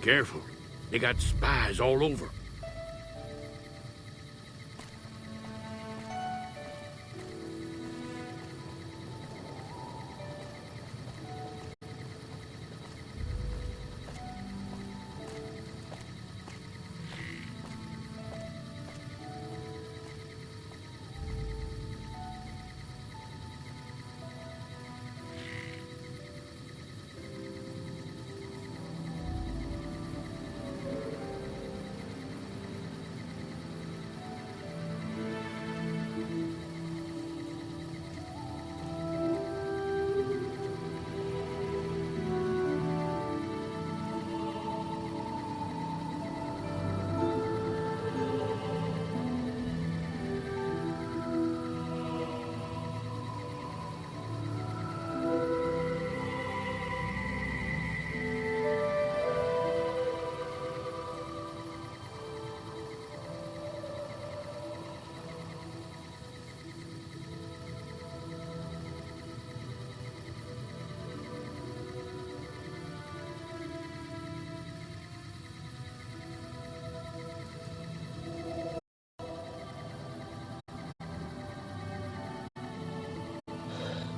Careful. They got spies all over.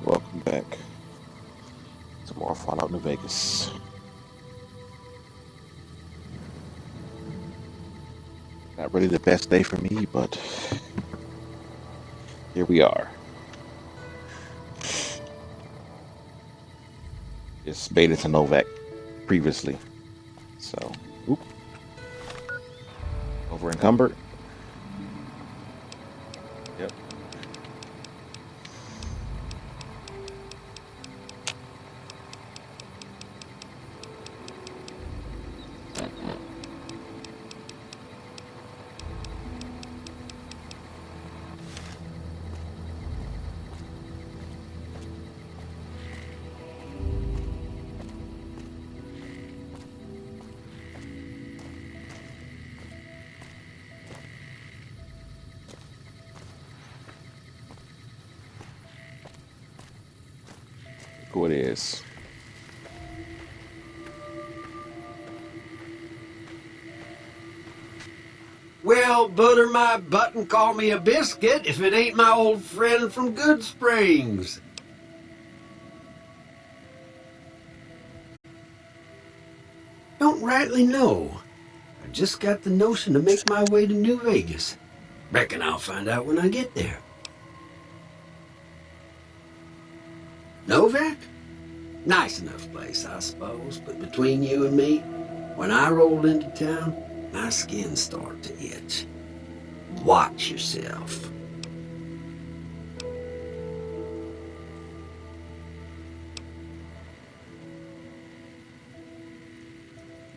Welcome back to more Fallout New Vegas. Not really the best day for me, but here we are. Just made it to Novak previously, so over encumbered. Yep. Who it is. Well, butter my butt and call me a biscuit if it ain't my old friend from Good Springs. Don't rightly know. I just got the notion to make my way to New Vegas. Reckon I'll find out when I get there. Novak? Nice enough place, I suppose, but between you and me, when I rolled into town, my skin started to itch. Watch yourself.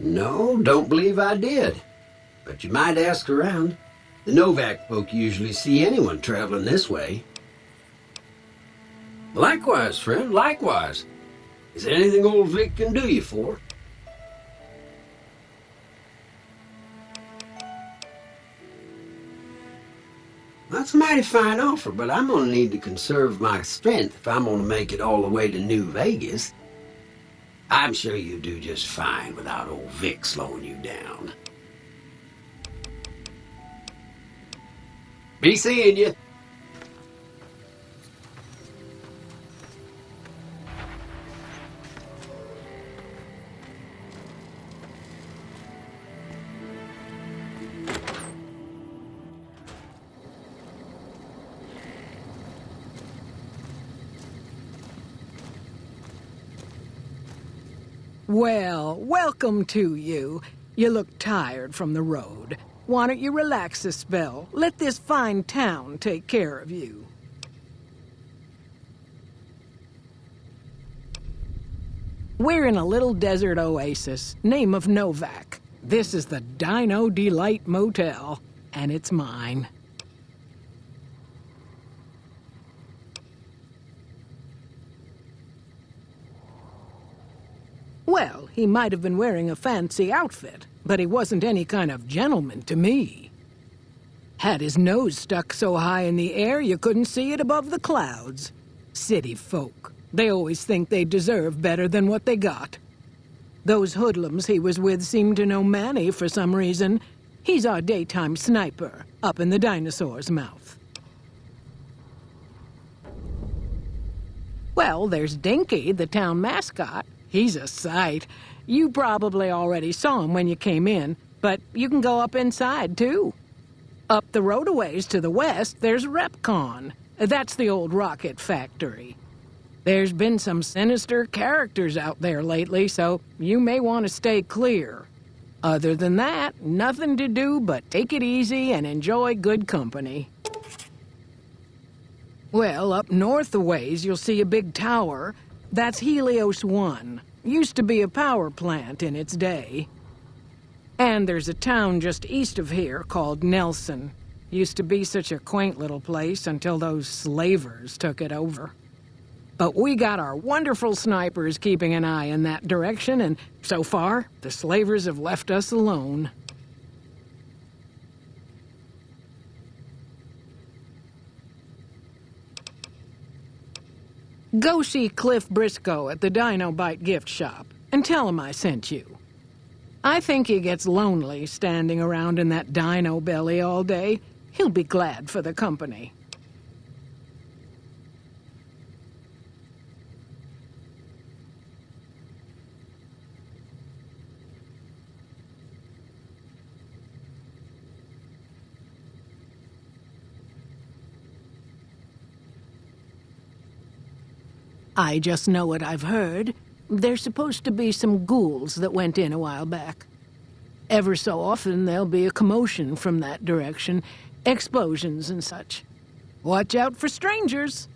No, don't believe I did. But you might ask around. The Novak folk usually see anyone traveling this way. Likewise, friend, likewise. Is there anything old Vic can do you for? That's a mighty fine offer, but I'm gonna need to conserve my strength if I'm gonna make it all the way to New Vegas. I'm sure you do just fine without old Vic slowing you down. Be seeing you. Well, welcome to you. You look tired from the road. Why don't you relax a spell? Let this fine town take care of you. We're in a little desert oasis, name of Novak. This is the Dino Delight Motel, and it's mine. Well, he might have been wearing a fancy outfit, but he wasn't any kind of gentleman to me. Had his nose stuck so high in the air you couldn't see it above the clouds. City folk. They always think they deserve better than what they got. Those hoodlums he was with seemed to know Manny for some reason. He's our daytime sniper, up in the dinosaur's mouth. Well, there's Dinky, the town mascot. He's a sight. You probably already saw him when you came in, but you can go up inside, too. Up the road a ways to the west, there's Repcon. That's the old rocket factory. There's been some sinister characters out there lately, so you may want to stay clear. Other than that, nothing to do but take it easy and enjoy good company. Well, up north a ways, you'll see a big tower. That's Helios 1. Used to be a power plant in its day. And there's a town just east of here called Nelson. Used to be such a quaint little place until those slavers took it over. But we got our wonderful snipers keeping an eye in that direction, and so far, the slavers have left us alone. Go see Cliff Briscoe at the Dinobite gift shop, and tell him I sent you. I think he gets lonely standing around in that dino belly all day. He'll be glad for the company. I just know what I've heard. There's supposed to be some ghouls that went in a while back. Ever so often there'll be a commotion from that direction, explosions and such. Watch out for strangers.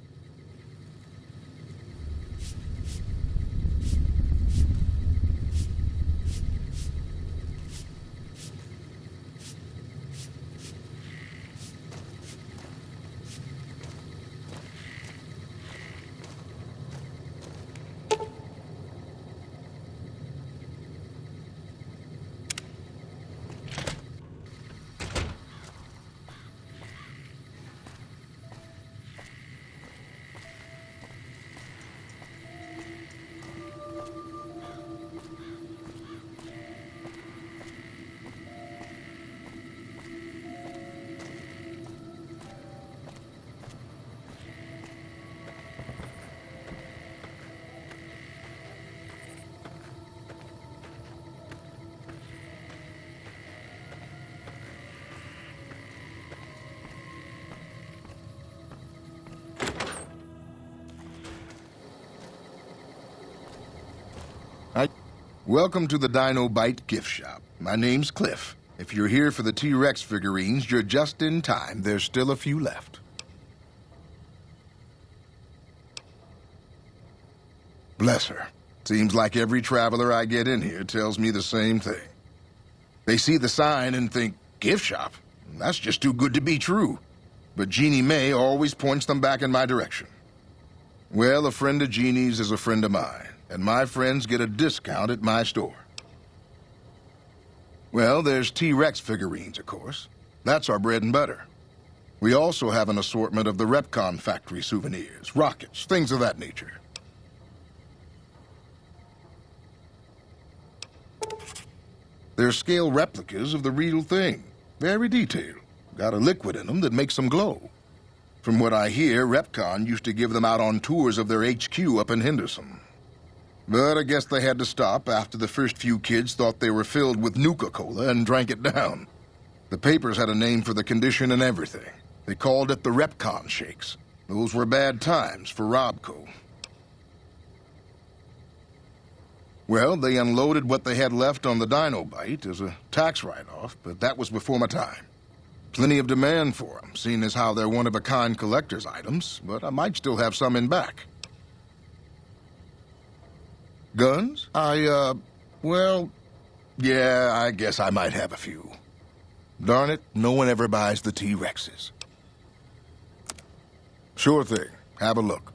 Welcome to the Dinobite gift shop. My name's Cliff. If you're here for the T-Rex figurines, you're just in time. There's still a few left. Bless her. Seems like every traveler I get in here tells me the same thing. They see the sign and think, gift shop? That's just too good to be true. But Jeannie May always points them back in my direction. Well, a friend of Jeannie's is a friend of mine. And my friends get a discount at my store. Well, there's T-Rex figurines, of course. That's our bread and butter. We also have an assortment of the Repcon factory souvenirs, rockets, things of that nature. They're scale replicas of the real thing. Very detailed. Got a liquid in them that makes them glow. From what I hear, Repcon used to give them out on tours of their HQ up in Henderson. But I guess they had to stop after the first few kids thought they were filled with Nuka-Cola and drank it down. The papers had a name for the condition and everything. They called it the Repcon Shakes. Those were bad times for Robco. Well, they unloaded what they had left on the Dinobite as a tax write-off, but that was before my time. Plenty of demand for them, seeing as how they're one-of-a-kind collector's items, but I might still have some in back. Guns? Well, yeah, I guess I might have a few. Darn it, no one ever buys the T-Rexes. Sure thing. Have a look.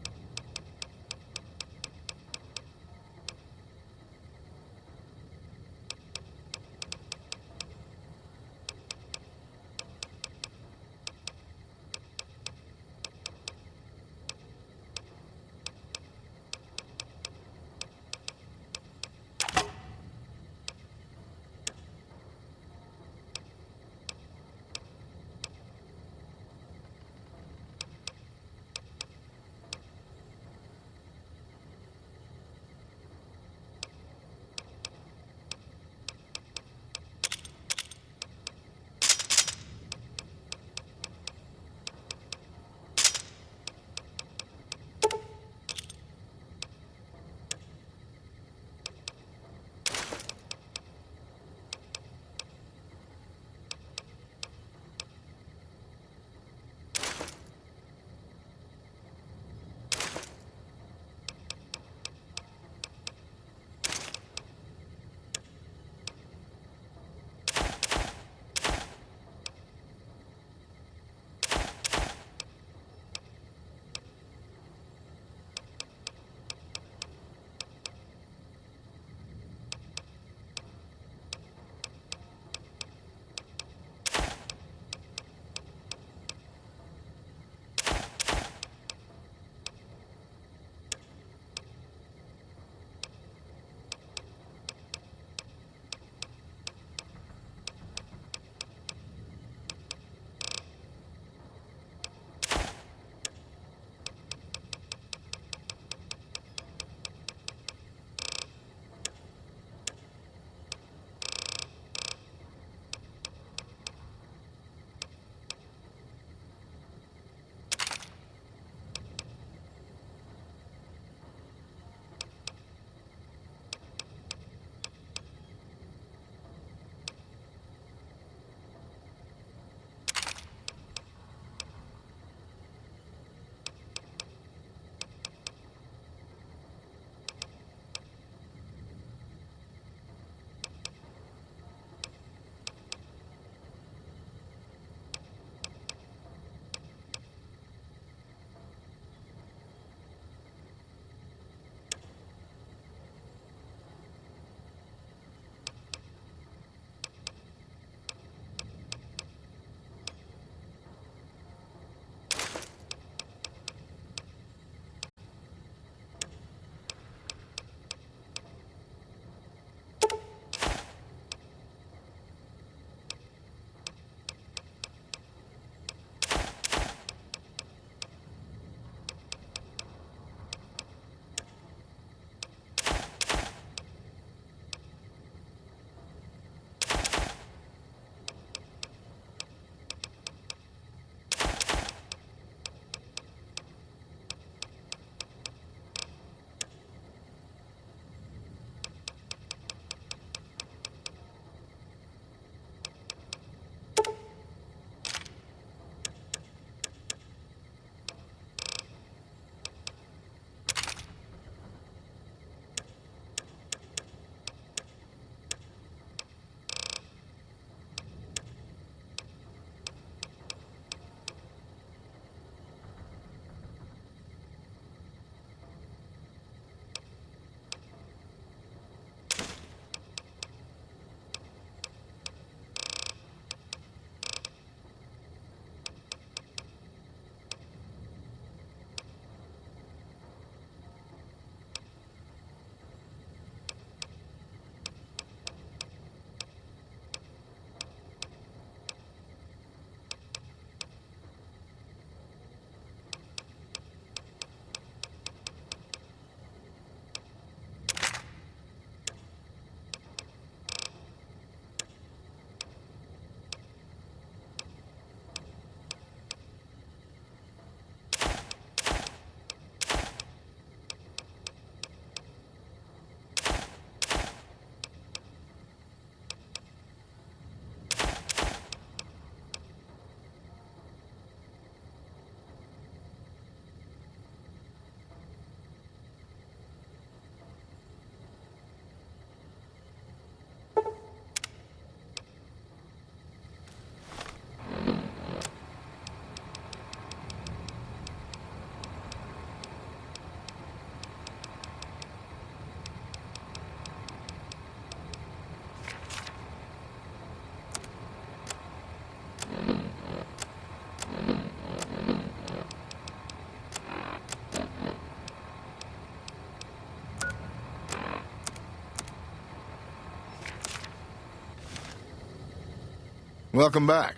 Welcome back.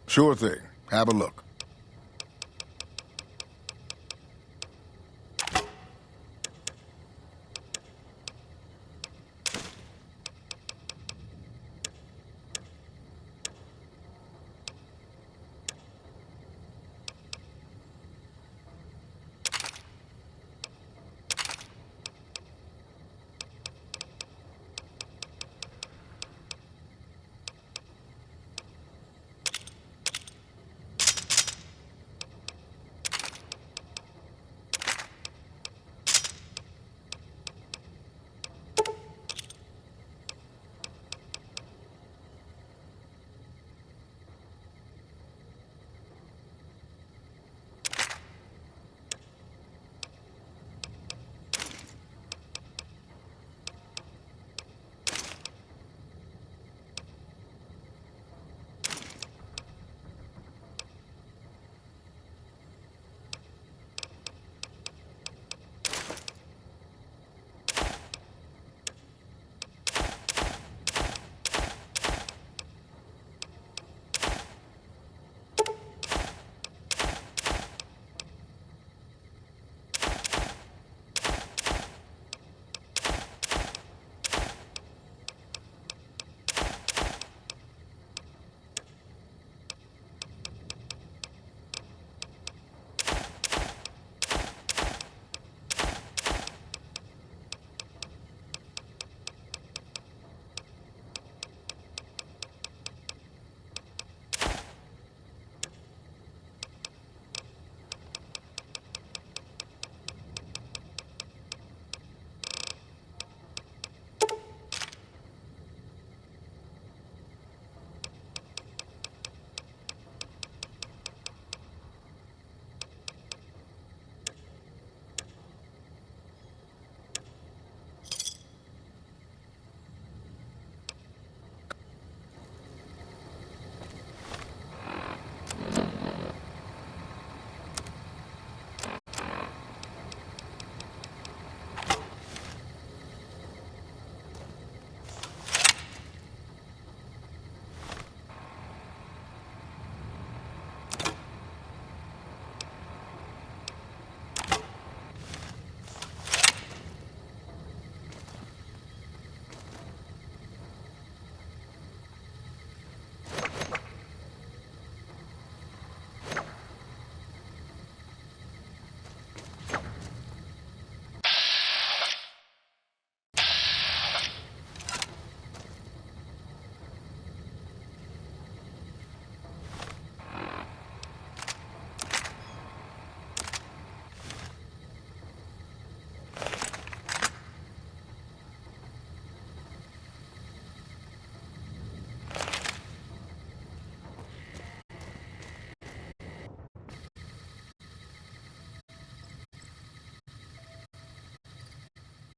Sure thing. Have a look.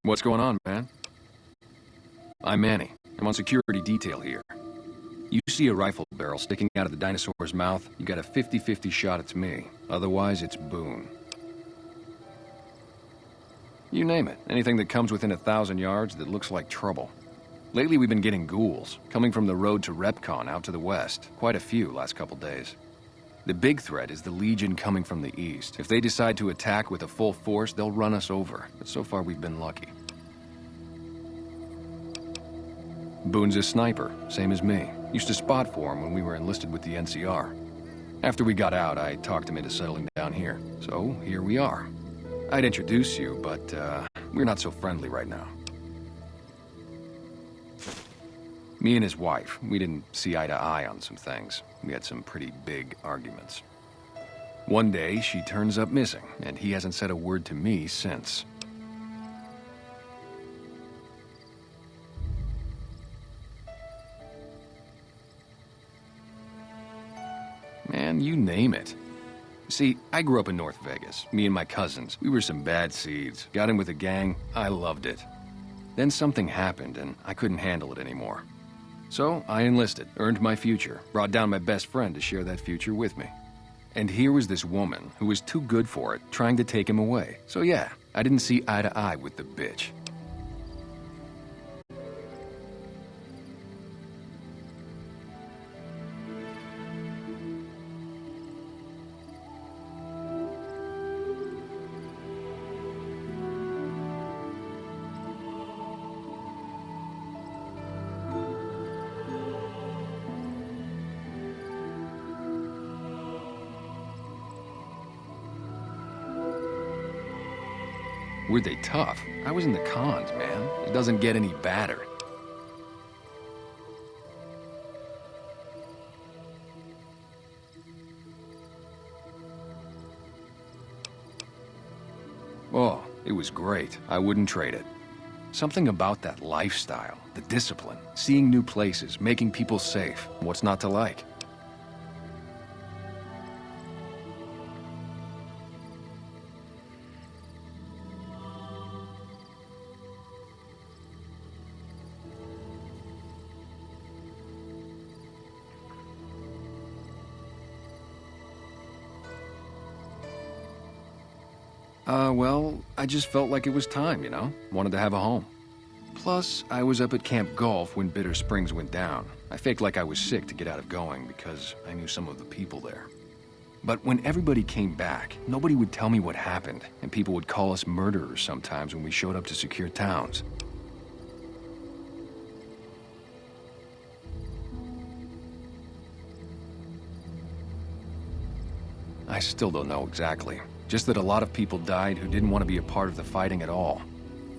What's going on, man? I'm Manny. I'm on security detail here. You see a rifle barrel sticking out of the dinosaur's mouth, you got a 50-50 shot it's me. Otherwise, it's Boone. You name it. Anything that comes within 1,000 yards that looks like trouble. Lately, we've been getting ghouls, coming from the road to REPCON out to the west. Quite a few last couple days. The big threat is the Legion coming from the east. If they decide to attack with a full force, they'll run us over. But so far, we've been lucky. Boone's a sniper, same as me. Used to spot for him when we were enlisted with the NCR. After we got out, I talked him into settling down here. So, here we are. I'd introduce you, but, we're not so friendly right now. Me and his wife, we didn't see eye to eye on some things. We had some pretty big arguments. One day, she turns up missing, and he hasn't said a word to me since. Man, you name it. See, I grew up in North Vegas. Me and my cousins, we were some bad seeds. Got in with a gang, I loved it. Then something happened, and I couldn't handle it anymore. So, I enlisted, earned my future, brought down my best friend to share that future with me. And here was this woman who was too good for it, trying to take him away. So yeah, I didn't see eye to eye with the bitch. Were they tough? I was in the cons, man. It doesn't get any badder. Oh, it was great. I wouldn't trade it. Something about that lifestyle, the discipline, seeing new places, making people safe. What's not to like? Well, I just felt like it was time, you know? Wanted to have a home. Plus, I was up at Camp Golf when Bitter Springs went down. I faked like I was sick to get out of going because I knew some of the people there. But when everybody came back, nobody would tell me what happened, and people would call us murderers sometimes when we showed up to secure towns. I still don't know exactly. Just that a lot of people died who didn't want to be a part of the fighting at all.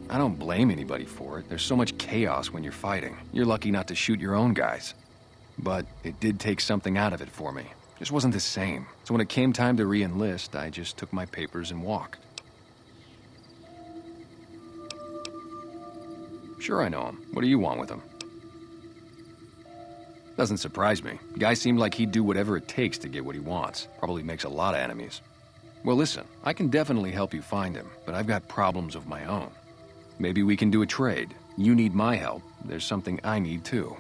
I don't blame anybody for it. There's so much chaos when you're fighting. You're lucky not to shoot your own guys. But it did take something out of it for me. Just wasn't the same. So when it came time to re-enlist, I just took my papers and walked. Sure, I know him. What do you want with him? Doesn't surprise me. The guy seemed like he'd do whatever it takes to get what he wants. Probably makes a lot of enemies. Well, listen, I can definitely help you find him, but I've got problems of my own. Maybe we can do a trade. You need my help. There's something I need too.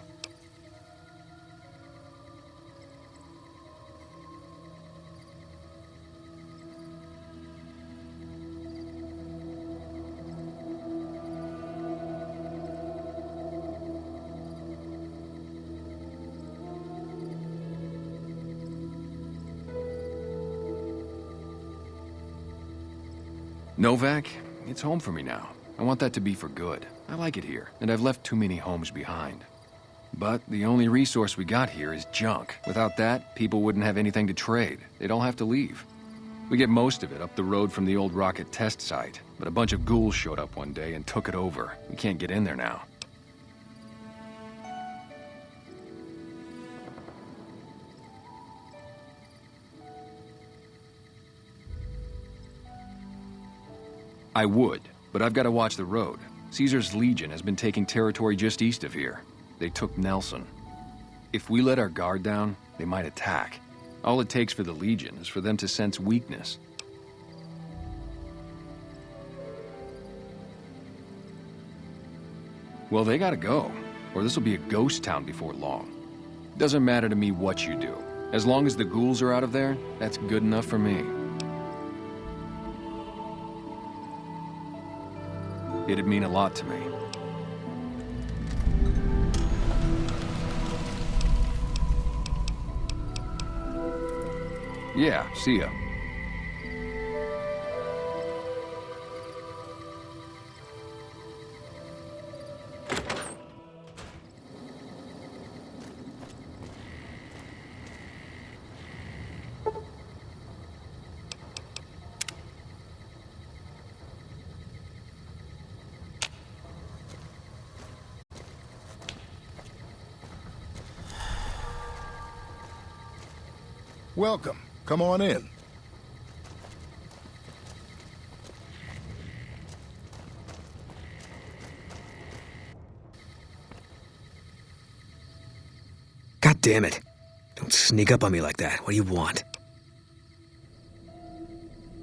Novak, it's home for me now. I want that to be for good. I like it here, and I've left too many homes behind. But the only resource we got here is junk. Without that, people wouldn't have anything to trade. They'd all have to leave. We get most of it up the road from the old rocket test site, but a bunch of ghouls showed up one day and took it over. We can't get in there now. I would, but I've got to watch the road. Caesar's Legion has been taking territory just east of here. They took Nelson. If we let our guard down, they might attack. All it takes for the Legion is for them to sense weakness. Well, they gotta go, or this'll be a ghost town before long. Doesn't matter to me what you do. As long as the ghouls are out of there, that's good enough for me. It'd mean a lot to me. Yeah, see ya. Welcome. Come on in. God damn it. Don't sneak up on me like that. What do you want?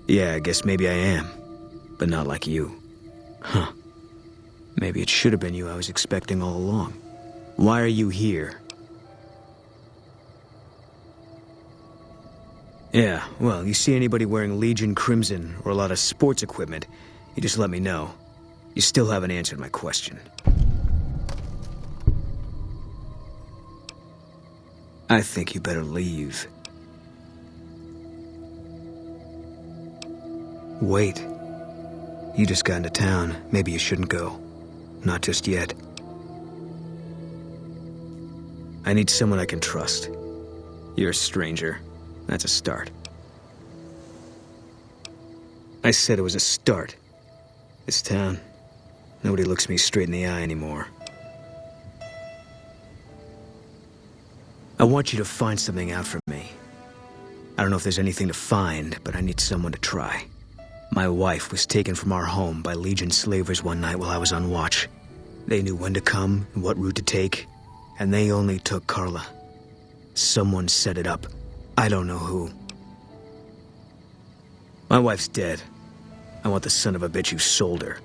Yeah, I guess maybe I am. But not like you. Huh. Maybe it should have been you I was expecting all along. Why are you here? Yeah, well, you see anybody wearing Legion Crimson or a lot of sports equipment, you just let me know. You still haven't answered my question. I think you better leave. Wait. You just got into town. Maybe you shouldn't go. Not just yet. I need someone I can trust. You're a stranger. That's a start. I said it was a start. This town, nobody looks me straight in the eye anymore. I want you to find something out for me. I don't know if there's anything to find, but I need someone to try. My wife was taken from our home by Legion slavers one night while I was on watch. They knew when to come and what route to take, and they only took Carla. Someone set it up. I don't know who. My wife's dead. I want the son of a bitch who sold her.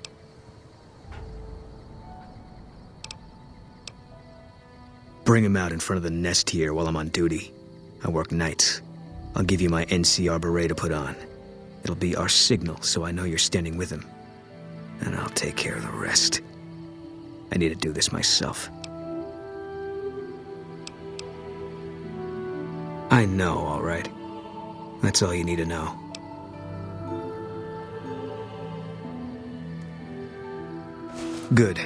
Bring him out in front of the nest here while I'm on duty. I work nights. I'll give you my NCR beret to put on. It'll be our signal so I know you're standing with him. And I'll take care of the rest. I need to do this myself. I know, all right. That's all you need to know. Good.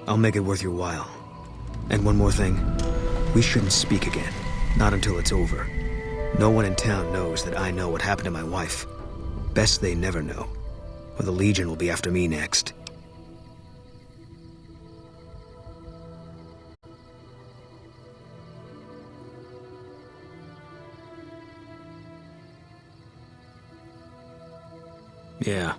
I'll make it worth your while. And one more thing. We shouldn't speak again. Not until it's over. No one in town knows that I know what happened to my wife. Best they never know, or the Legion will be after me next. Yeah.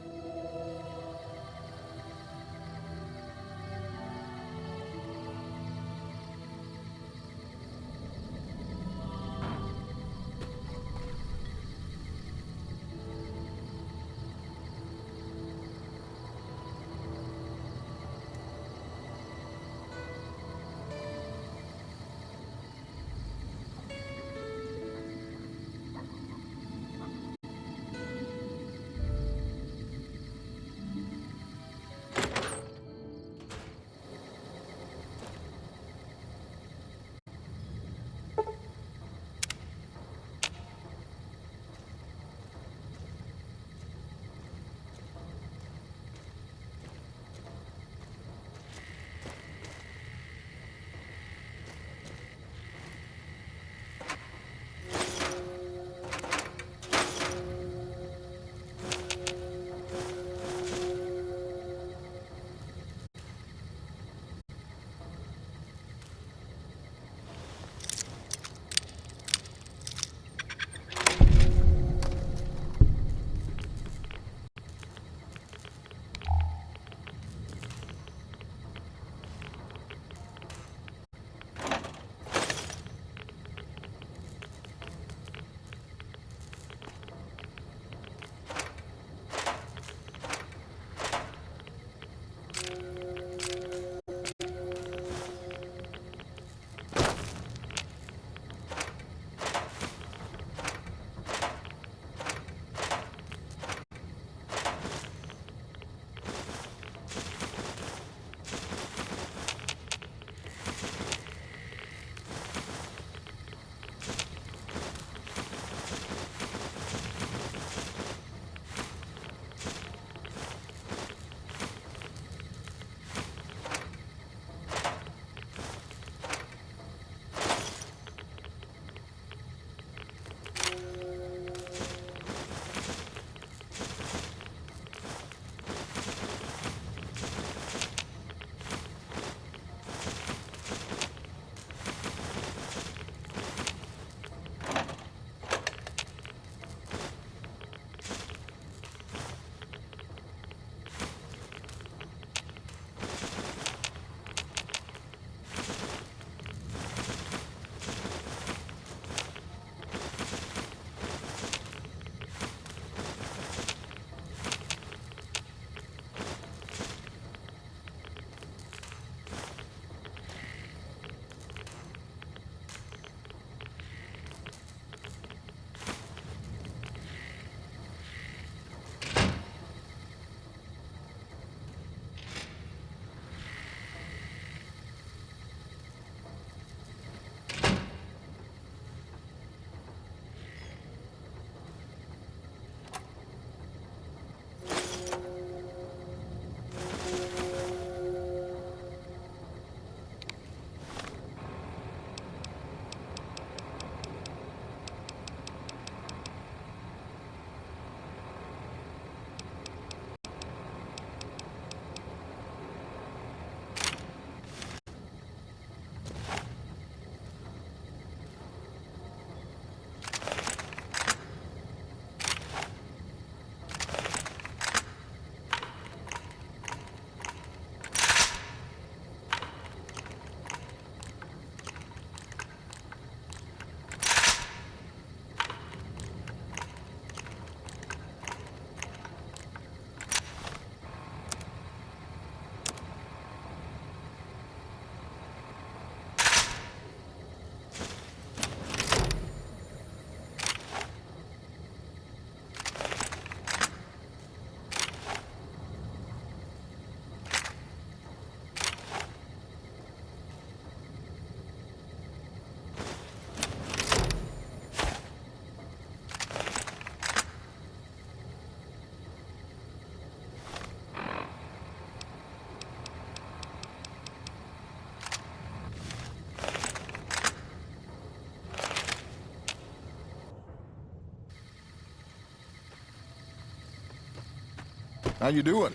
How you doing?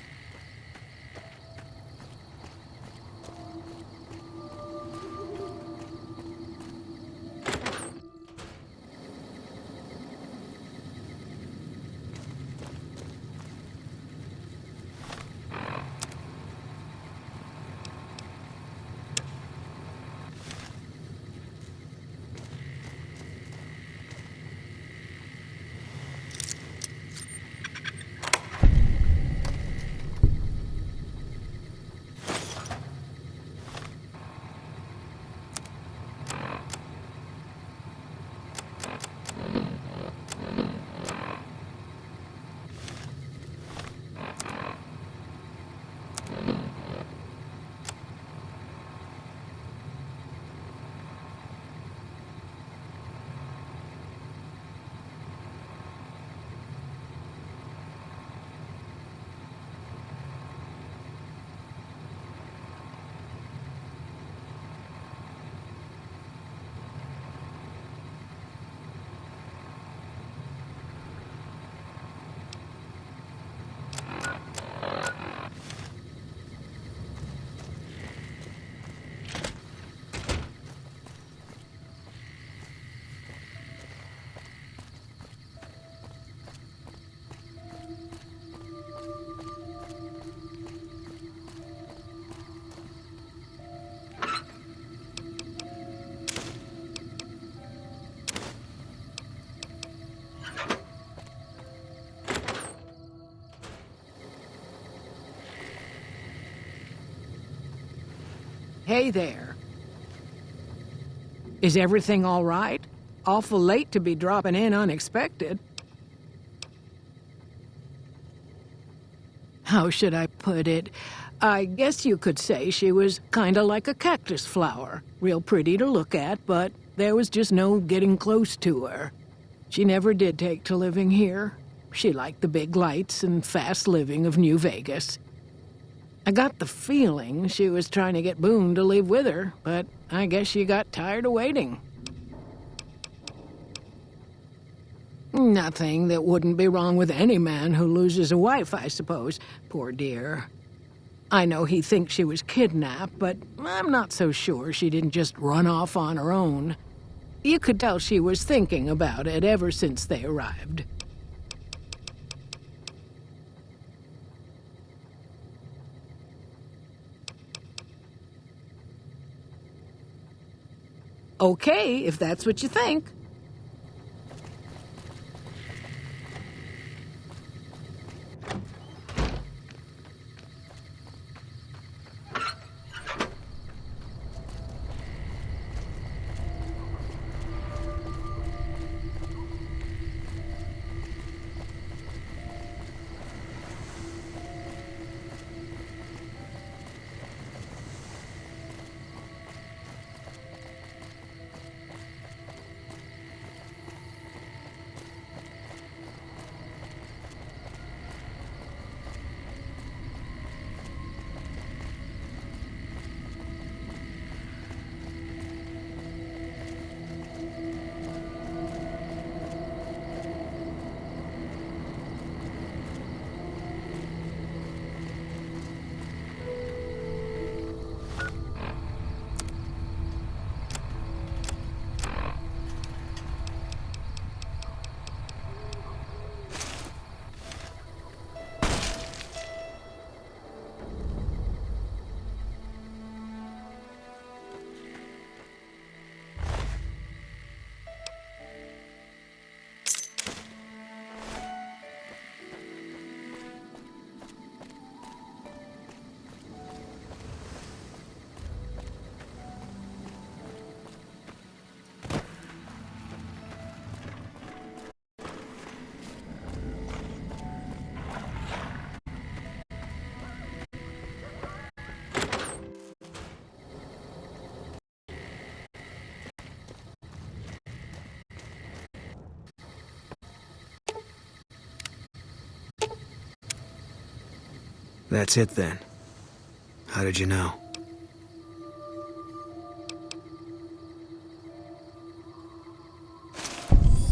Hey there. Is everything all right? Awful late to be dropping in unexpected. How should I put it? I guess you could say she was kinda like a cactus flower. Real pretty to look at, but there was just no getting close to her. She never did take to living here. She liked the big lights and fast living of New Vegas. I got the feeling she was trying to get Boone to leave with her, but I guess she got tired of waiting. Nothing that wouldn't be wrong with any man who loses a wife, I suppose. Poor dear. I know he thinks she was kidnapped, but I'm not so sure she didn't just run off on her own. You could tell she was thinking about it ever since they arrived. Okay, if that's what you think. That's it then. How did you know?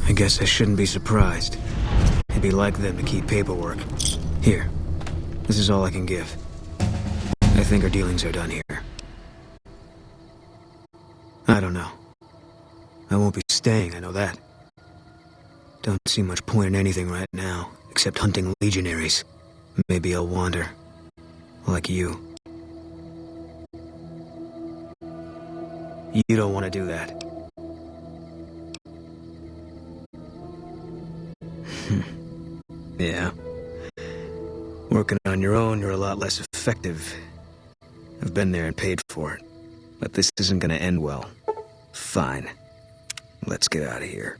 I guess I shouldn't be surprised. It'd be like them to keep paperwork. Here, This is all I can give. I think our dealings are done here. I don't know. I won't be staying, I know that. Don't see much point in anything right now, except hunting legionaries. Maybe I'll wander. Like you. You don't want to do that. Yeah. Working on your own, you're a lot less effective. I've been there and paid for it. But this isn't gonna end well. Fine. Let's get out of here.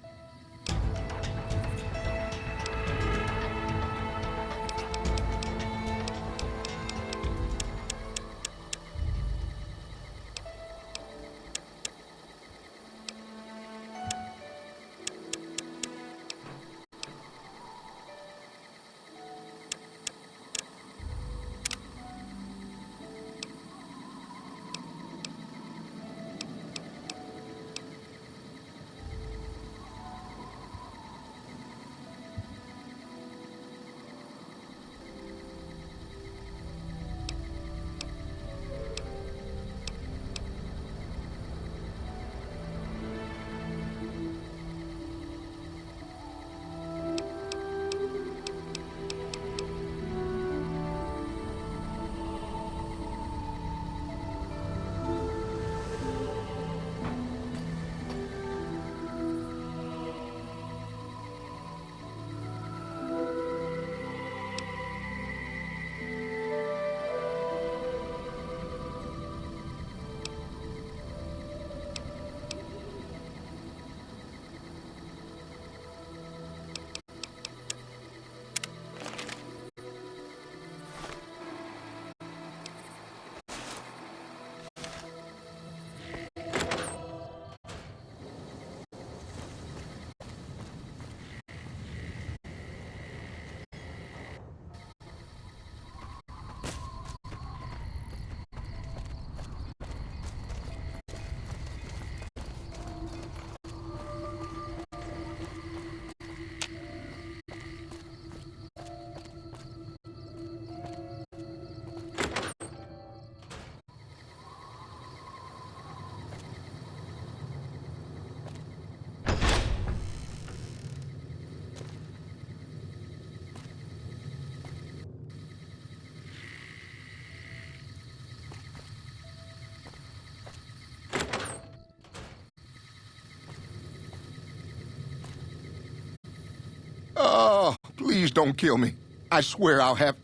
Oh, please don't kill me. I swear I'll have...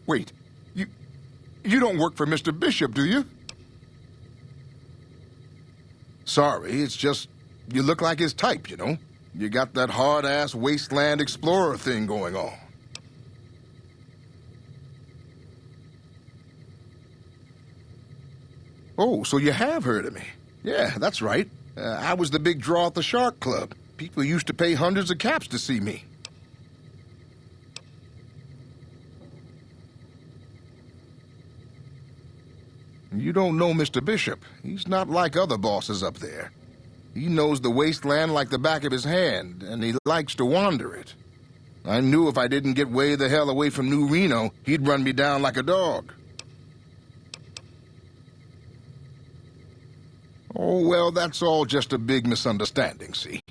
Wait, you don't work for Mr. Bishop, do you? Sorry, it's just you look like his type, you know? You got that hard-ass wasteland explorer thing going on. Oh, so you have heard of me. Yeah, that's right. I was the big draw at the Shark Club. People used to pay hundreds of caps to see me. You don't know Mr. Bishop. He's not like other bosses up there. He knows the wasteland like the back of his hand, and he likes to wander it. I knew if I didn't get way the hell away from New Reno, he'd run me down like a dog. Oh, well, that's all just a big misunderstanding, see?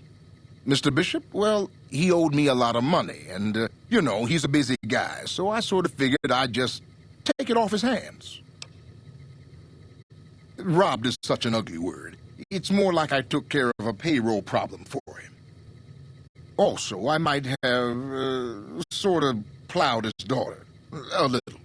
Mr. Bishop, well, he owed me a lot of money, and, you know, he's a busy guy, so I sort of figured I'd just take it off his hands. Robbed is such an ugly word. It's more like I took care of a payroll problem for him. Also, I might have, sort of plowed his daughter. A little.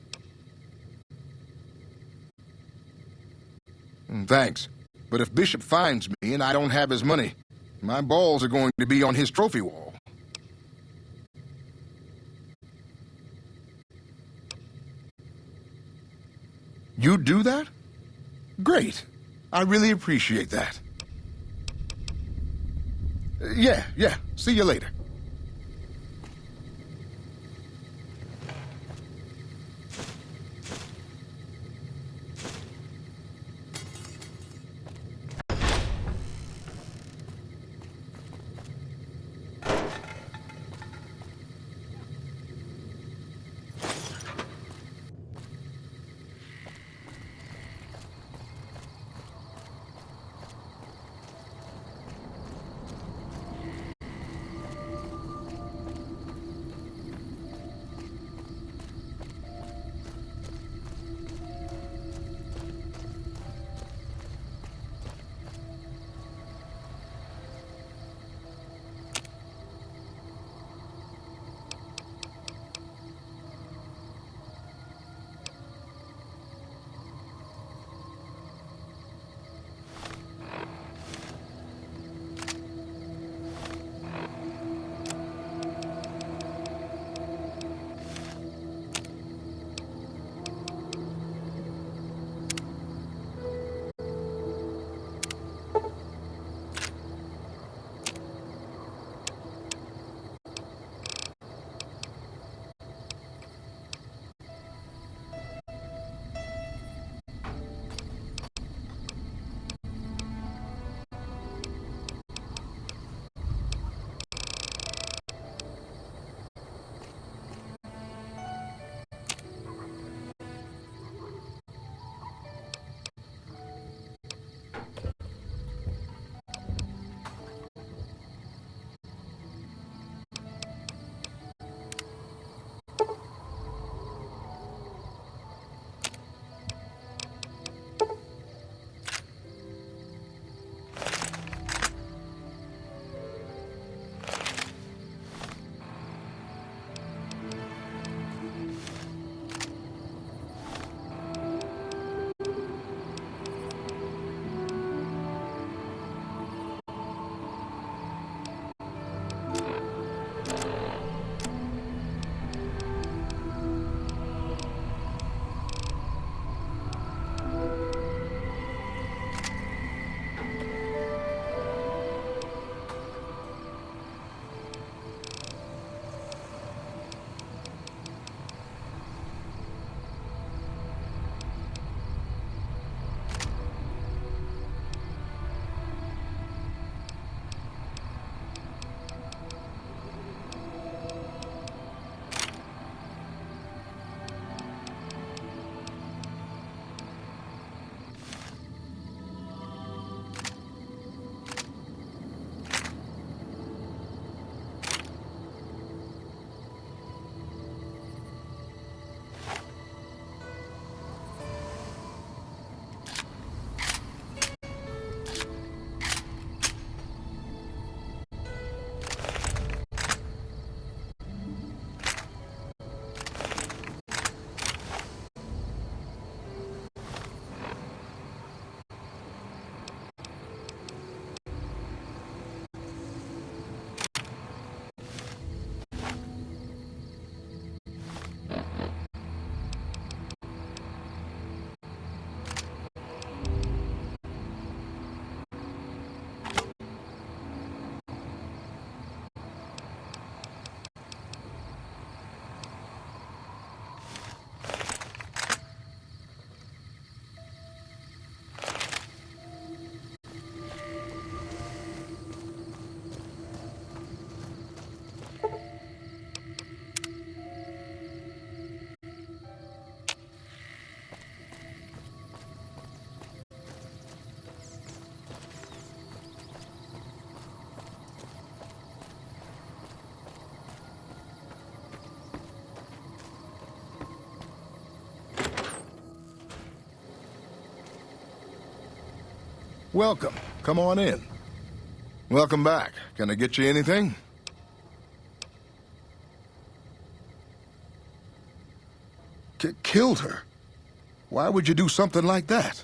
Thanks. But if Bishop finds me and I don't have his money, my balls are going to be on his trophy wall. You do that? Great. I really appreciate that. Yeah. See you later. Welcome. Come on in. Welcome back. Can I get you anything? Killed her? Why would you do something like that?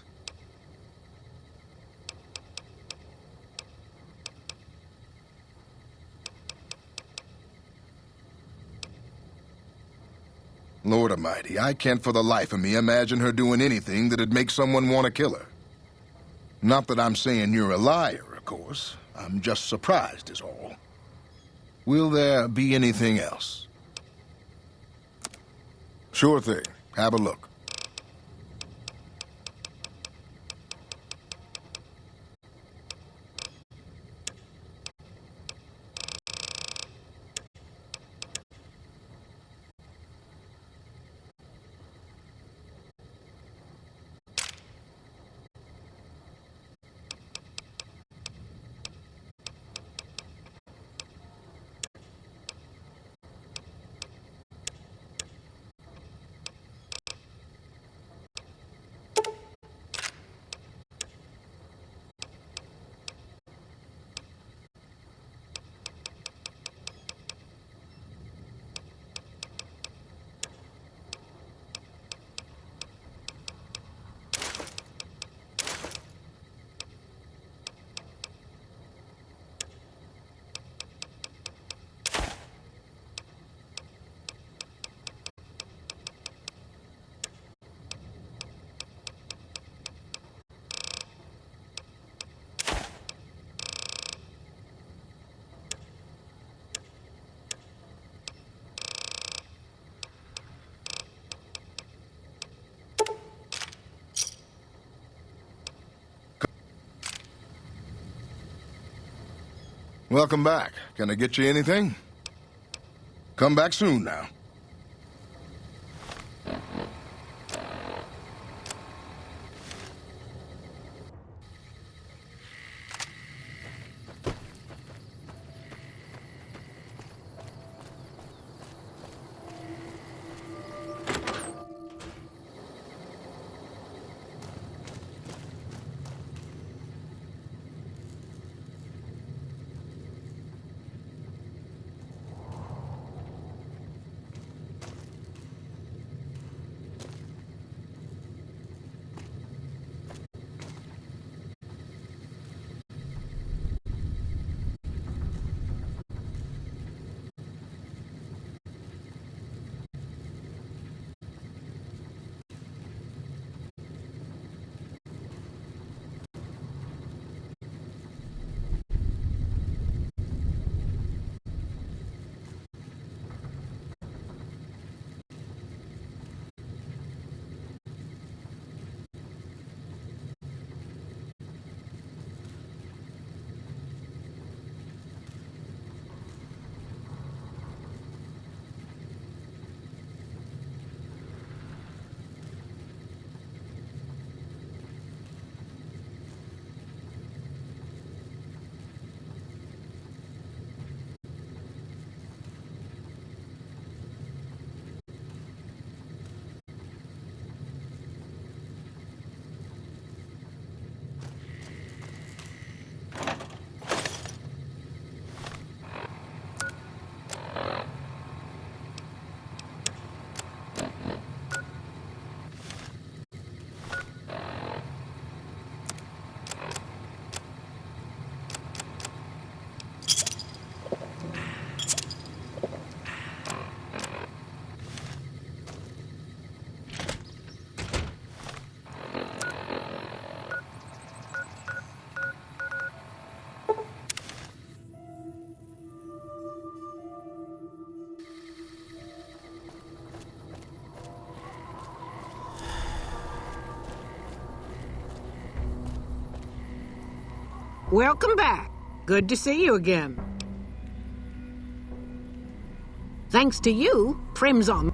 Lord Almighty, I can't for the life of me imagine her doing anything that'd make someone want to kill her. Not that I'm saying you're a liar, of course. I'm just surprised is all. Will there be anything else? Sure thing. Have a look. Welcome back. Can I get you anything? Come back soon now. Welcome back. Good to see you again. Thanks to you, Prim's on.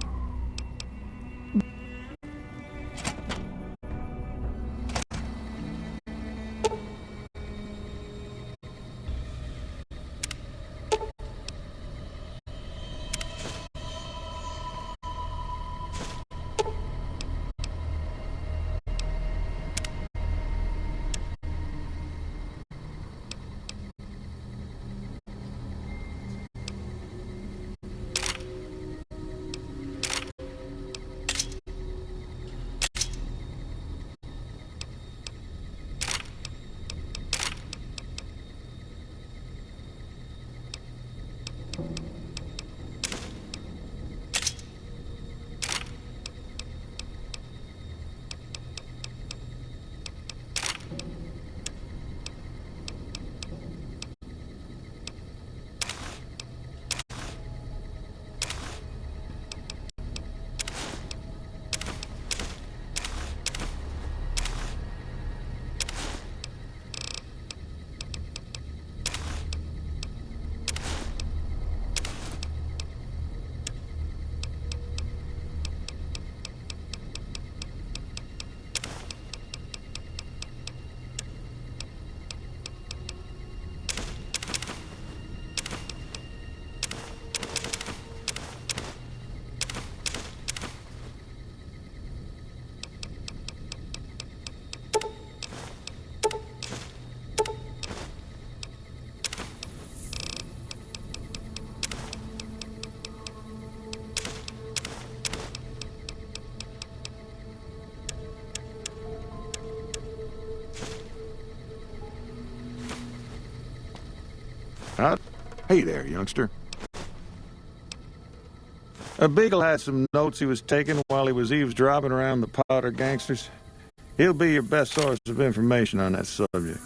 Hey there, youngster. Beagle had some notes he was taking while he was eavesdropping around the Powder gangsters. He'll be your best source of information on that subject.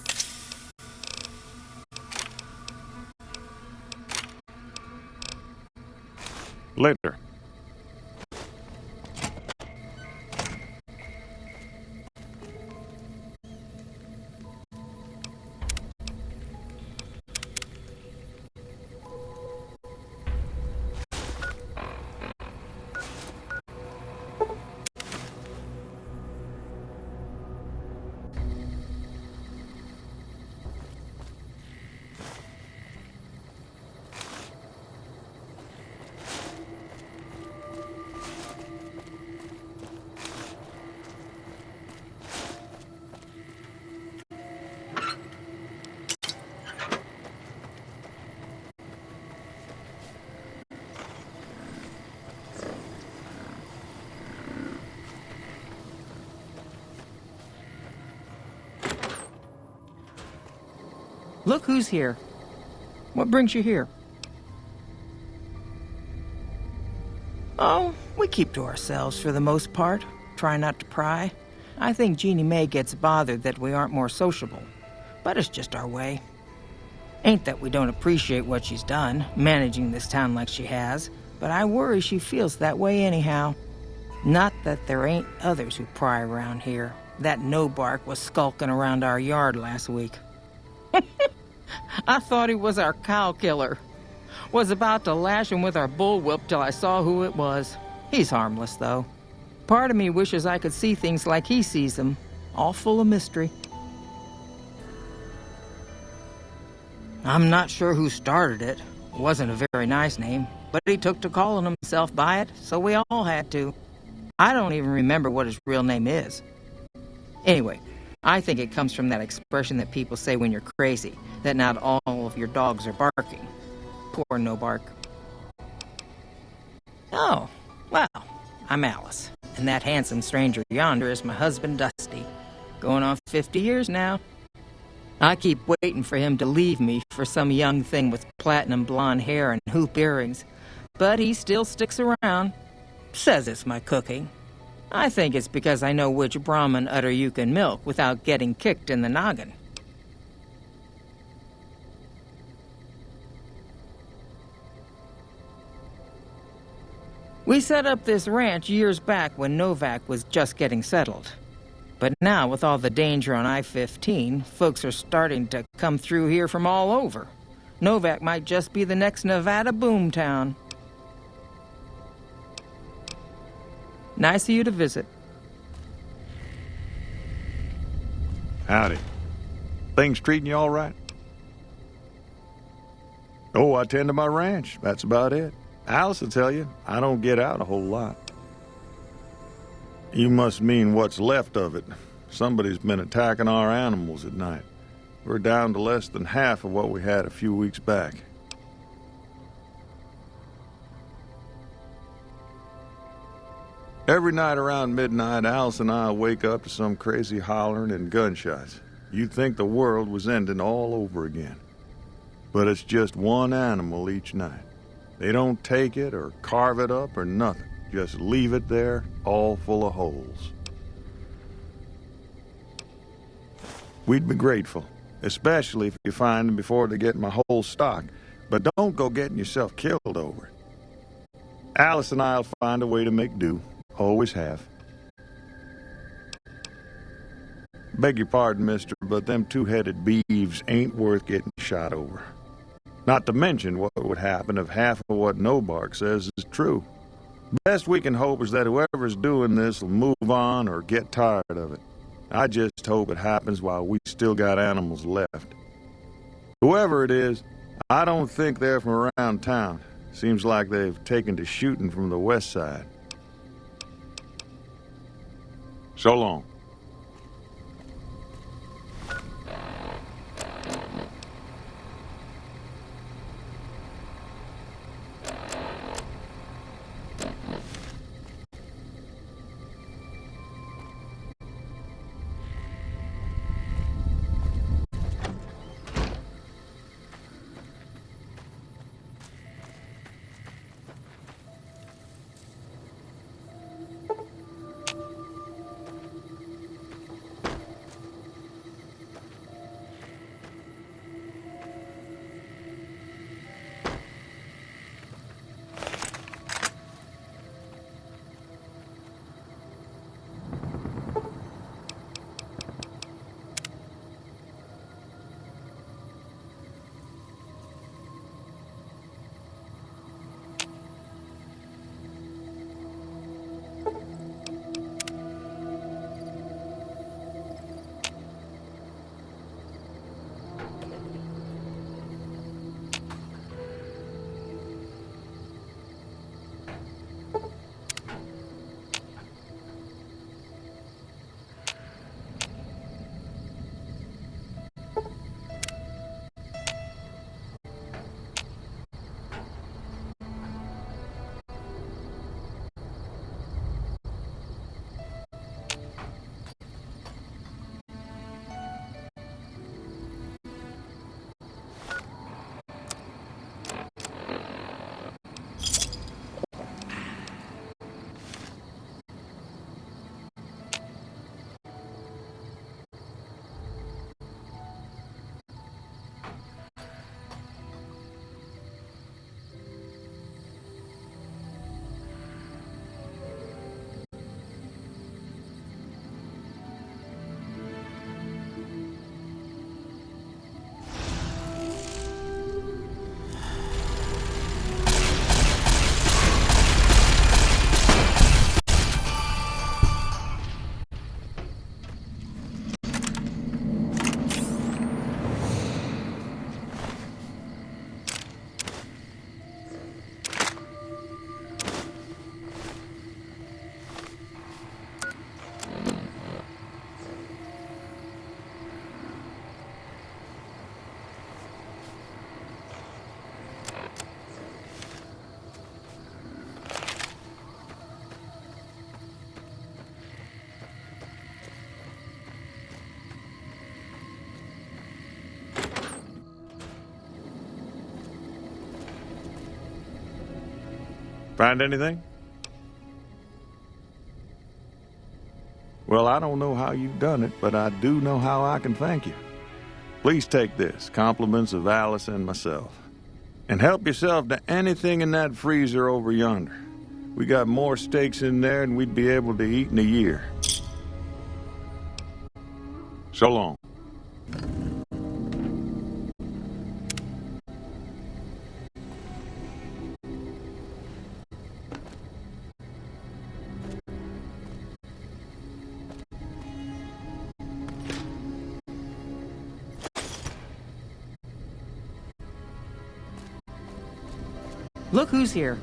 Later. Look who's here. What brings you here? Oh, we keep to ourselves for the most part. Try not to pry. I think Jeannie Mae gets bothered that we aren't more sociable. But it's just our way. Ain't that we don't appreciate what she's done, managing this town like she has, but I worry she feels that way anyhow. Not that there ain't others who pry around here. That no-bark was skulking around our yard last week. I thought he was our cow killer. Was about to lash him with our bullwhip till I saw who it was. He's harmless, though. Part of me wishes I could see things like he sees them, all full of mystery. I'm not sure who started it. It wasn't a very nice name, but he took to calling himself by it, so we all had to. I don't even remember what his real name is. Anyway, I think it comes from that expression that people say when you're crazy, that not all of your dogs are barking. Poor no-bark. Oh, well, I'm Alice, and that handsome stranger yonder is my husband, Dusty. Going on 50 years now. I keep waiting for him to leave me for some young thing with platinum blonde hair and hoop earrings, but he still sticks around. Says it's my cooking. I think it's because I know which Brahmin udder you can milk without getting kicked in the noggin. We set up this ranch years back when Novak was just getting settled. But now, with all the danger on I-15, folks are starting to come through here from all over. Novak might just be the next Nevada boomtown. Nice of you to visit. Howdy. Things treating you all right? Oh, I tend to my ranch. That's about it. Alice will tell you, I don't get out a whole lot. You must mean what's left of it. Somebody's been attacking our animals at night. We're down to less than half of what we had a few weeks back. Every night around midnight, Alice and I wake up to some crazy hollering and gunshots. You'd think the world was ending all over again. But it's just one animal each night. They don't take it or carve it up or nothing. Just leave it there, all full of holes. We'd be grateful, especially if you find them before they get my whole stock. But don't go getting yourself killed over it. Alice and I'll find a way to make do. Always have. Beg your pardon, mister, but them two-headed beeves ain't worth getting shot over. Not to mention what would happen if half of what No-Bark says is true. Best we can hope is that whoever's doing this will move on or get tired of it. I just hope it happens while we still got animals left. Whoever it is, I don't think they're from around town. Seems like they've taken to shooting from the west side. So long. Find anything? Well, I don't know how you've done it, but I do know how I can thank you. Please take this, compliments of Alice and myself. And help yourself to anything in that freezer over yonder. We got more steaks in there than we'd be able to eat in a year. So long. Look who's here.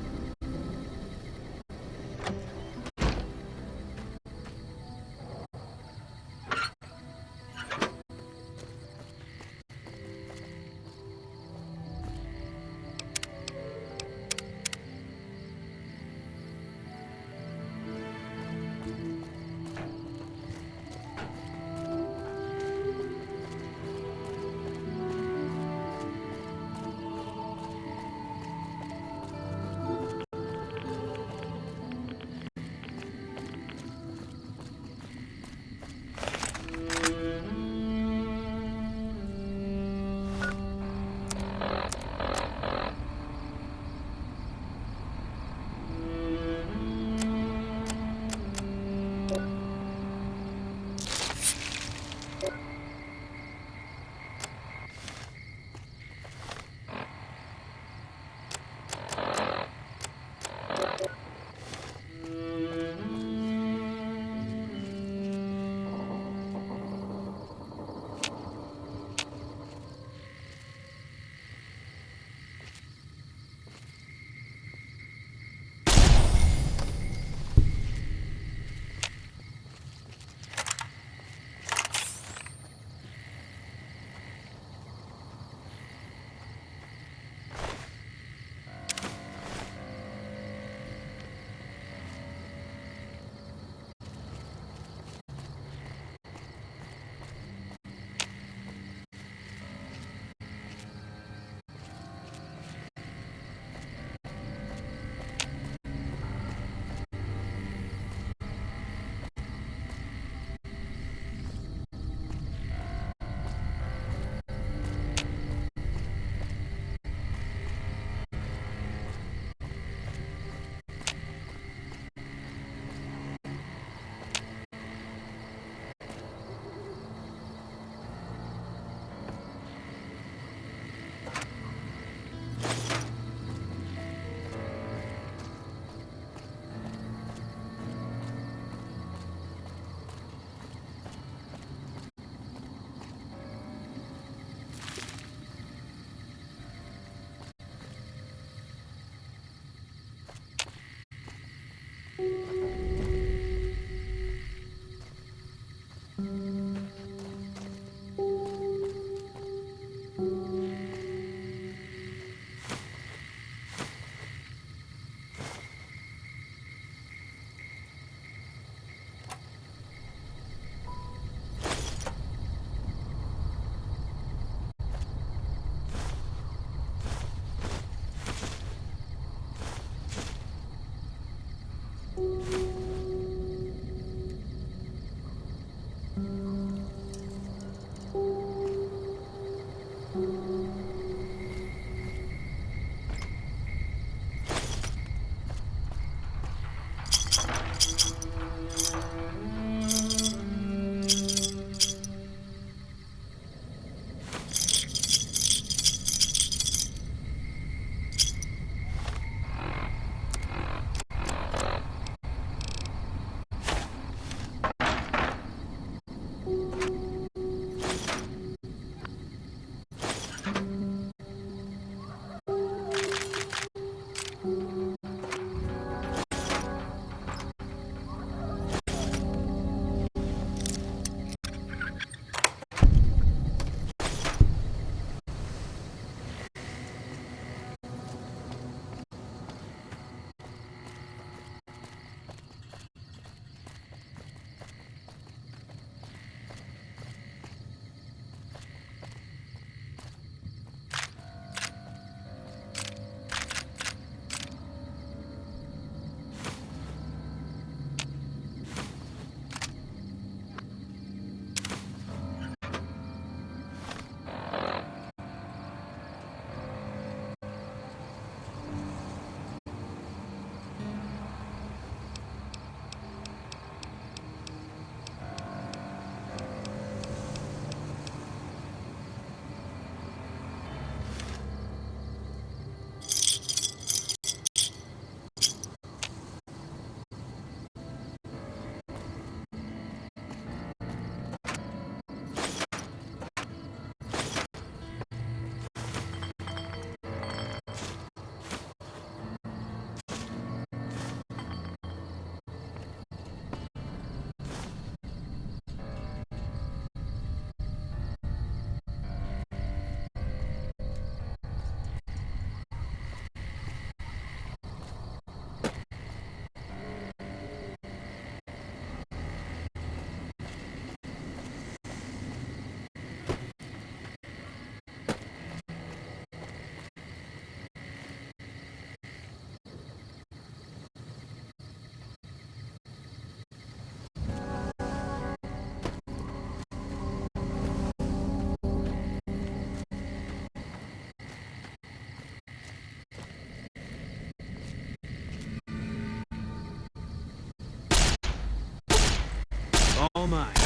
All mine.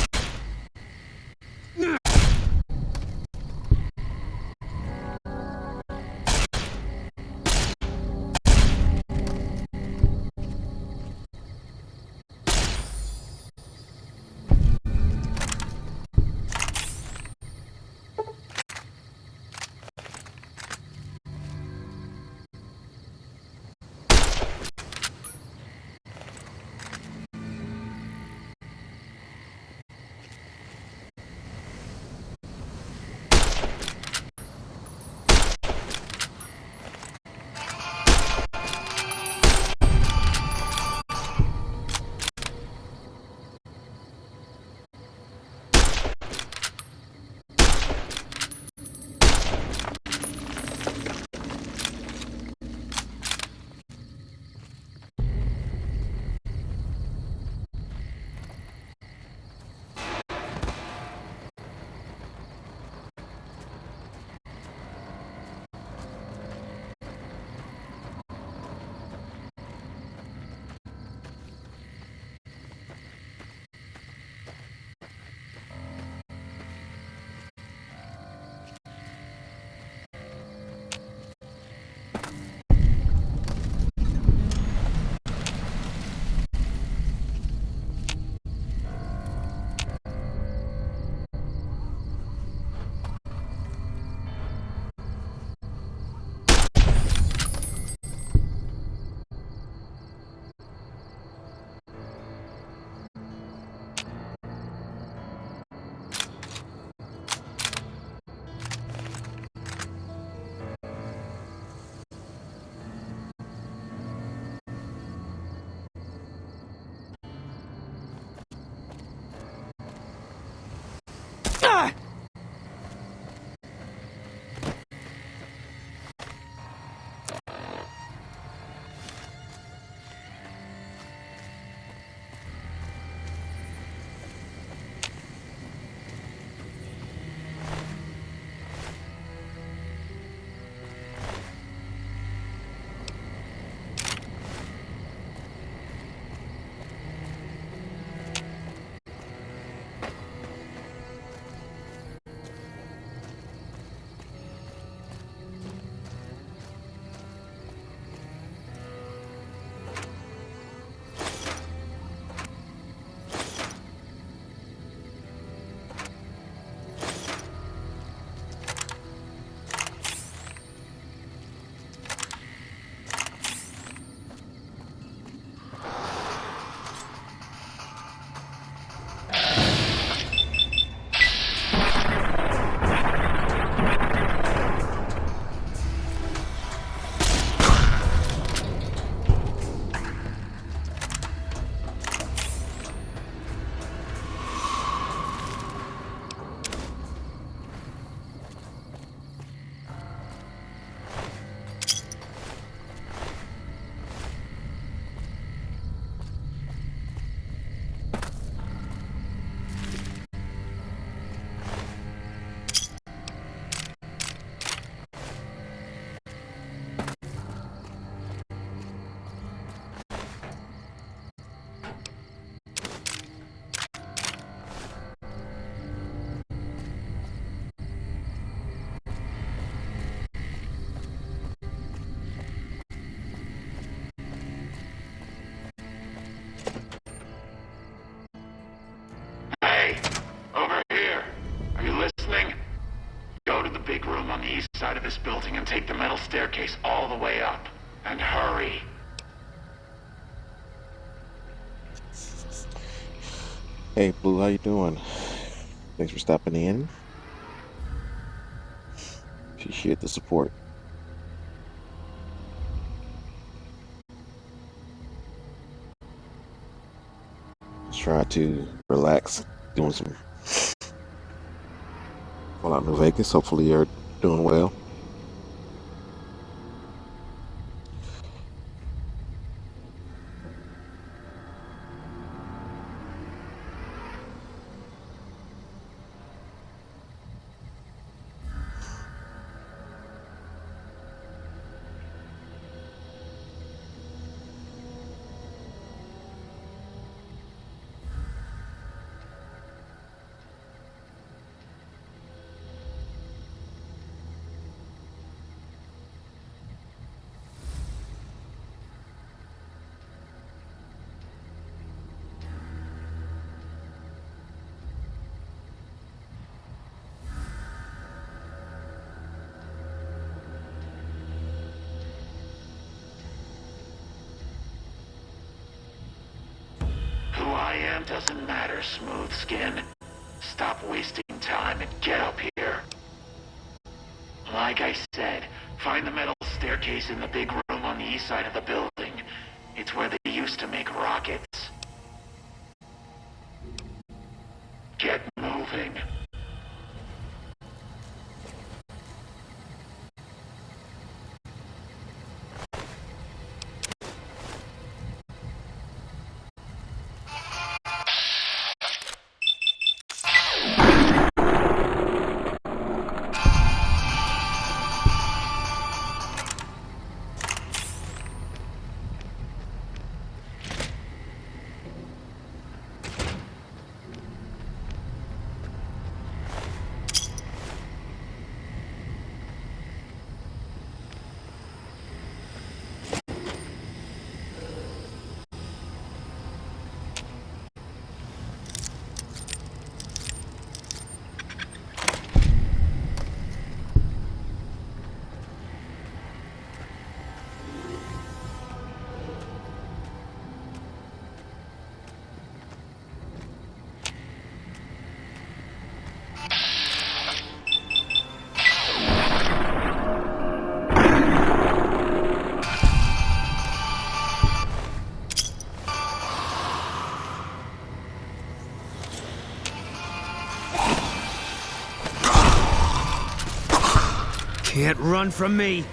Hey, over here. Are you listening? Go to the big room on the east side of this building and take the metal staircase all the way up. And hurry. Hey, Blue, how you doing? Thanks for stopping in. Appreciate the support. Just try to relax, doing some Fallout New Vegas. Hopefully you're doing well. time doesn't matter, Smooth Skin. Stop wasting time and get up here. Like I said, find the metal staircase in the big room on the east side of the building. It's where they used to make rockets. Get moving. Can't run from me.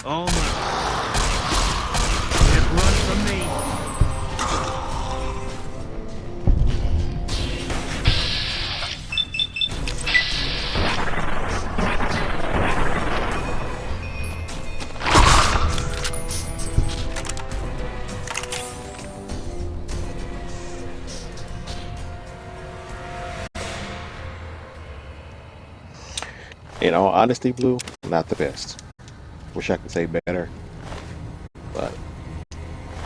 Oh my. Can't run from me. In all honesty, Blue, not the best. Wish I could say better, but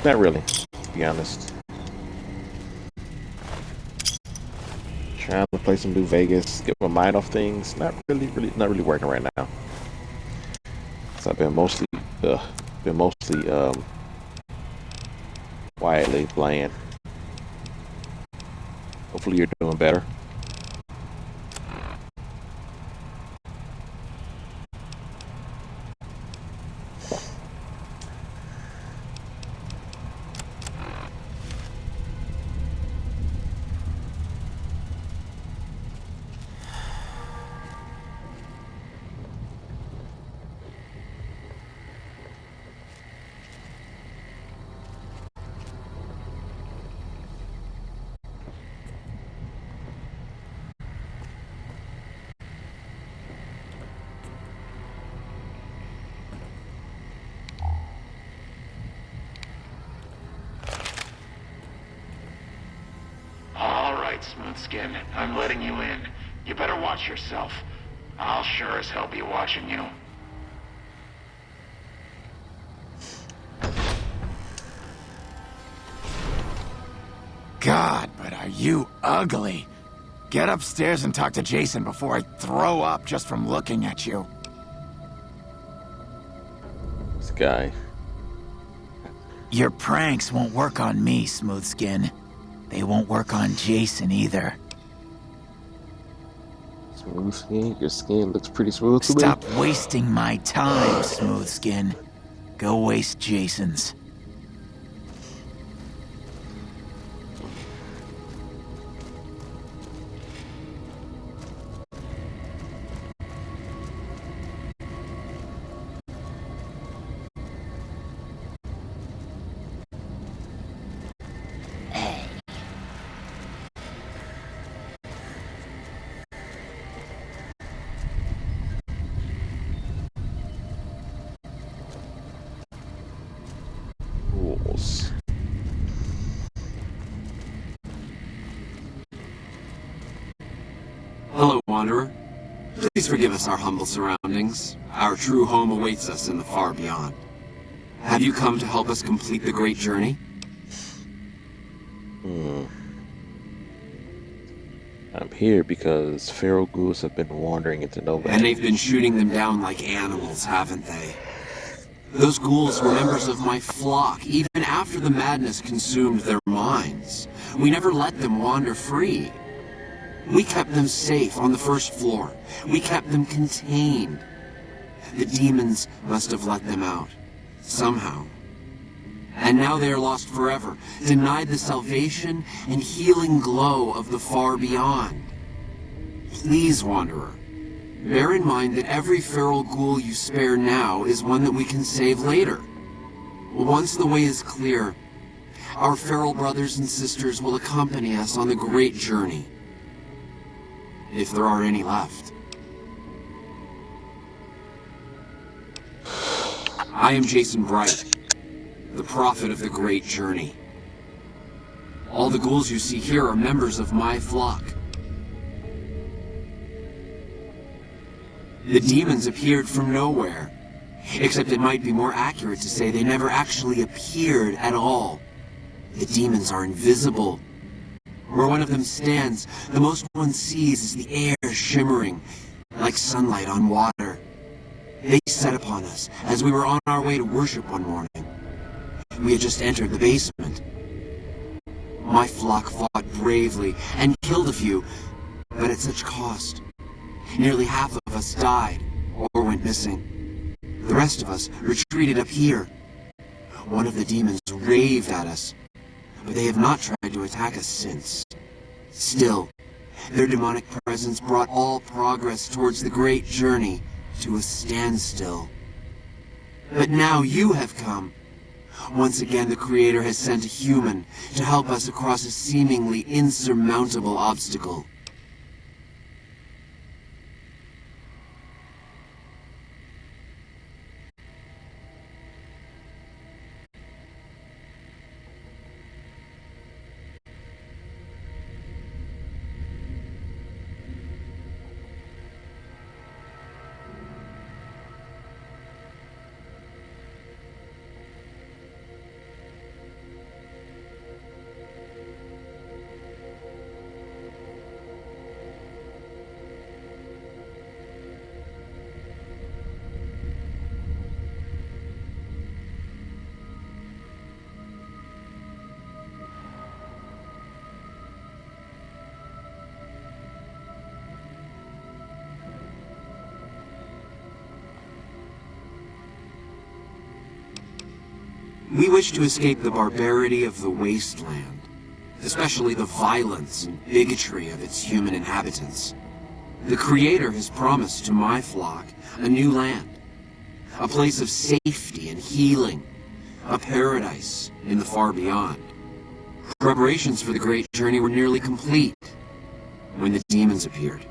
not really, to be honest. Trying to play some New Vegas, get my mind off things, not really working right now. So I've been mostly quietly playing. Hopefully you're doing better. right, Smoothskin. I'm letting you in. You better watch yourself. I'll sure as hell be watching you. God, but are you ugly. Get upstairs and talk to Jason before I throw up just from looking at you. This guy. Your pranks won't work on me, Smoothskin. They won't work on Jason either. Smooth skin? Your skin looks pretty smooth to me. Stop wasting my time, Smoothskin. Go waste Jason's. Rules. Hello, Wanderer. Please forgive us our humble surroundings. Our true home awaits us in the far beyond. Have you come to help us complete the great journey? I'm here because feral ghouls have been wandering into nowhere. And they've been shooting them down like animals, haven't they? Those ghouls were members of my flock, even after the madness consumed their minds. We never let them wander free. We kept them safe on the first floor. We kept them contained. The demons must have let them out, somehow. And now they are lost forever, denied the salvation and healing glow of the far beyond. Please, Wanderer, bear in mind that every feral ghoul you spare now is one that we can save later. Once the way is clear, our feral brothers and sisters will accompany us on the great journey. If there are any left. I am Jason Bright, the prophet of the great journey. All the ghouls you see here are members of my flock. The demons appeared from nowhere, except it might be more accurate to say they never actually appeared at all. The demons are invisible. Where one of them stands, the most one sees is the air shimmering, like sunlight on water. They set upon us as we were on our way to worship one morning. We had just entered the basement. My flock fought bravely and killed a few, but at such cost. Nearly half of us died or went missing. The rest of us retreated up here. One of the demons raved at us, but they have not tried to attack us since. Still, their demonic presence brought all progress towards the great journey to a standstill. But now you have come. Once again, the Creator has sent a human to help us across a seemingly insurmountable obstacle. We wish to escape the barbarity of the wasteland, especially the violence and bigotry of its human inhabitants. The Creator has promised to my flock a new land, a place of safety and healing, a paradise in the far beyond. Preparations for the great journey were nearly complete when the demons appeared.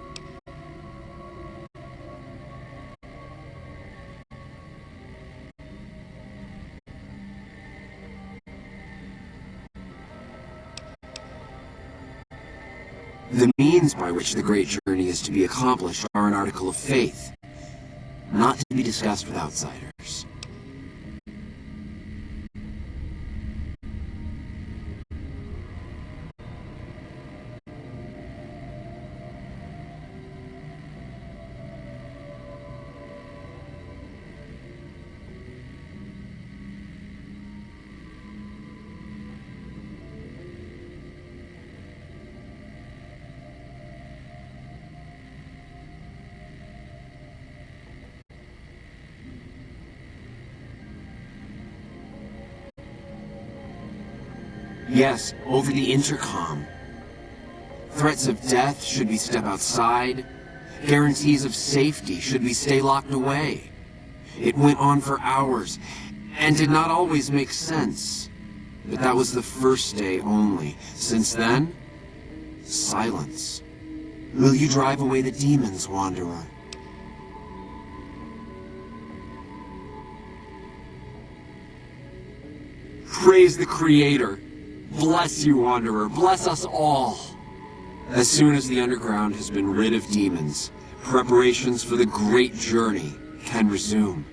The means by which the great journey is to be accomplished are an article of faith, not to be discussed with outsiders. Yes, over the intercom. Threats of death should we step outside. Guarantees of safety should we stay locked away. It went on for hours, and did not always make sense. But that was the first day only. Since then, silence. Will you drive away the demons, Wanderer? Praise the Creator. Bless you, Wanderer. Bless us all. As soon as the underground has been rid of demons, preparations for the great journey can resume.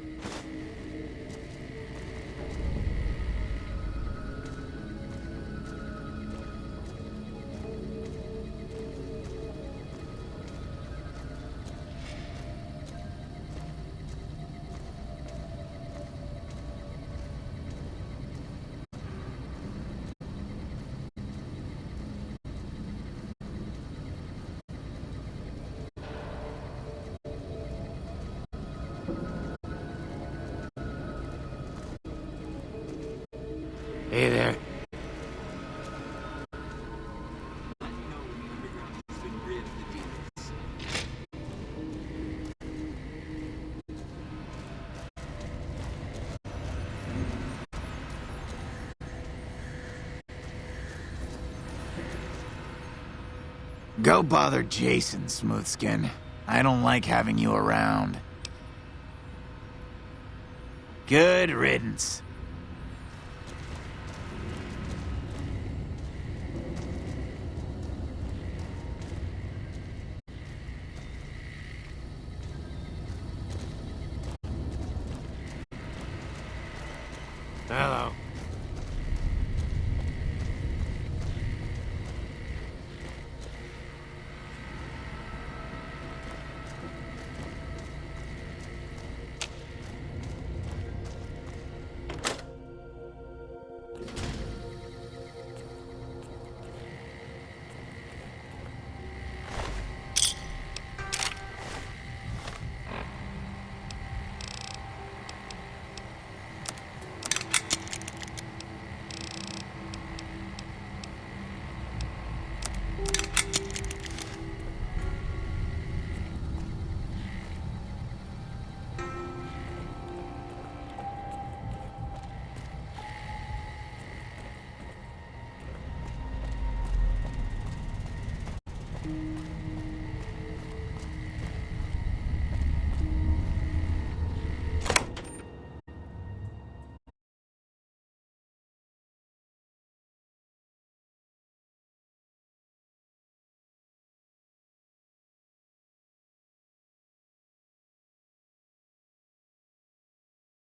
Hey there. Go bother Jason, Smoothskin. I don't like having you around. Good riddance.